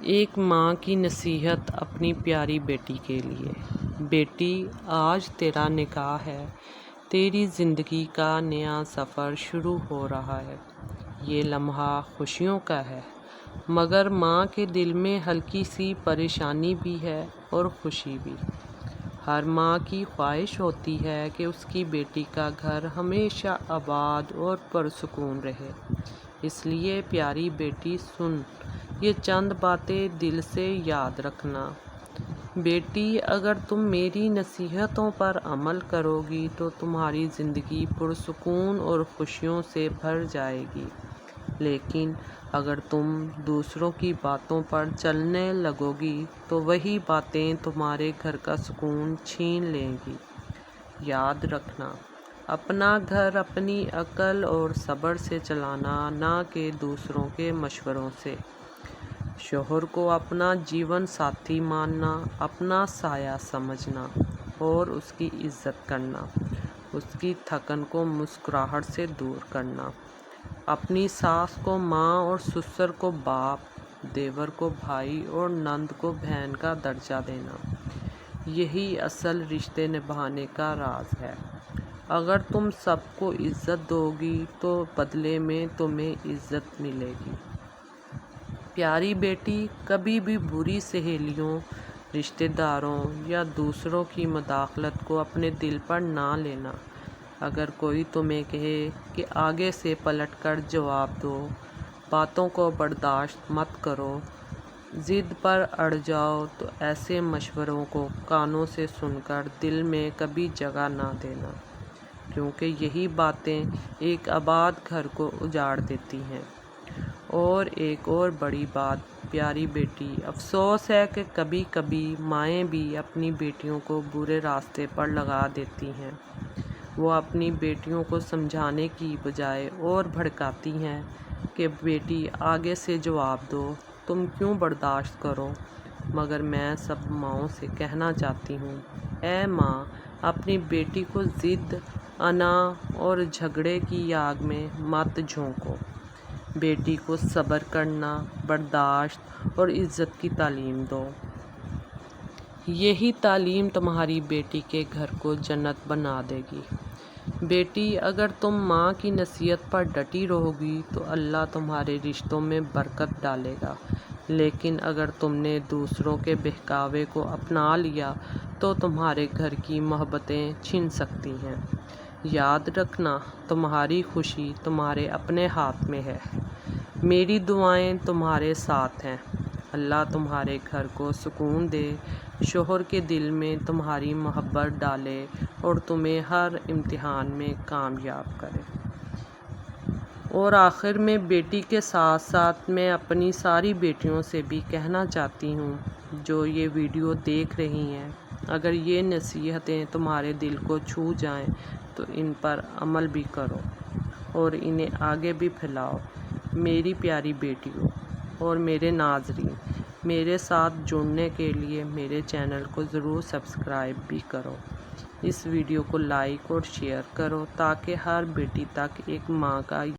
ایک ماں کی نصیحت اپنی پیاری بیٹی کے لیے۔ بیٹی، آج تیرا نکاح ہے، تیری زندگی کا نیا سفر شروع ہو رہا ہے۔ یہ لمحہ خوشیوں کا ہے، مگر ماں کے دل میں ہلکی سی پریشانی بھی ہے اور خوشی بھی۔ ہر ماں کی خواہش ہوتی ہے کہ اس کی بیٹی کا گھر ہمیشہ آباد اور پرسکون رہے۔ اس لیے پیاری بیٹی، سن یہ چند باتیں دل سے یاد رکھنا۔ بیٹی، اگر تم میری نصیحتوں پر عمل کرو گی تو تمہاری زندگی پرسکون اور خوشیوں سے بھر جائے گی، لیکن اگر تم دوسروں کی باتوں پر چلنے لگو گی تو وہی باتیں تمہارے گھر کا سکون چھین لیں گی۔ یاد رکھنا، اپنا گھر اپنی عقل اور صبر سے چلانا، نہ کہ دوسروں کے مشوروں سے۔ شوہر کو اپنا جیون ساتھی ماننا، اپنا سایہ سمجھنا اور اس کی عزت کرنا۔ اس کی تھکن کو مسکراہٹ سے دور کرنا۔ اپنی ساس کو ماں اور سسر کو باپ، دیور کو بھائی اور نند کو بہن کا درجہ دینا۔ یہی اصل رشتے نبھانے کا راز ہے۔ اگر تم سب کو عزت دو گی تو بدلے میں تمہیں عزت ملے گی۔ پیاری بیٹی، کبھی بھی بری سہیلیوں، رشتہ داروں یا دوسروں کی مداخلت کو اپنے دل پر نہ لینا۔ اگر کوئی تمہیں کہے کہ آگے سے پلٹ کر جواب دو، باتوں کو برداشت مت کرو، ضد پر اڑ جاؤ، تو ایسے مشوروں کو کانوں سے سن کر دل میں کبھی جگہ نہ دینا، کیونکہ یہی باتیں ایک آباد گھر کو اجاڑ دیتی ہیں۔ اور ایک اور بڑی بات پیاری بیٹی، افسوس ہے کہ کبھی کبھی مائیں بھی اپنی بیٹیوں کو برے راستے پر لگا دیتی ہیں۔ وہ اپنی بیٹیوں کو سمجھانے کی بجائے اور بھڑکاتی ہیں کہ بیٹی آگے سے جواب دو، تم کیوں برداشت کرو؟ مگر میں سب ماؤں سے کہنا چاہتی ہوں، اے ماں، اپنی بیٹی کو ضد، انا اور جھگڑے کی آگ میں مت جھونکو۔ بیٹی کو صبر کرنا، برداشت اور عزت کی تعلیم دو۔ یہی تعلیم تمہاری بیٹی کے گھر کو جنت بنا دے گی۔ بیٹی، اگر تم ماں کی نصیحت پر ڈٹی رہو گی تو اللہ تمہارے رشتوں میں برکت ڈالے گا، لیکن اگر تم نے دوسروں کے بہکاوے کو اپنا لیا تو تمہارے گھر کی محبتیں چھن سکتی ہیں۔ یاد رکھنا، تمہاری خوشی تمہارے اپنے ہاتھ میں ہے۔ میری دعائیں تمہارے ساتھ ہیں۔ اللہ تمہارے گھر کو سکون دے، شوہر کے دل میں تمہاری محبت ڈالے اور تمہیں ہر امتحان میں کامیاب کرے۔ اور آخر میں بیٹی کے ساتھ ساتھ میں اپنی ساری بیٹیوں سے بھی کہنا چاہتی ہوں جو یہ ویڈیو دیکھ رہی ہیں، اگر یہ نصیحتیں تمہارے دل کو چھو جائیں تو ان پر عمل بھی کرو اور انہیں آگے بھی پھیلاؤ۔ میری پیاری بیٹیوں اور میرے ناظرین، میرے ساتھ جڑنے کے لیے میرے چینل کو ضرور سبسکرائب بھی کرو۔ اس ویڈیو کو لائک اور شیئر کرو تاکہ ہر بیٹی تک ایک ماں کا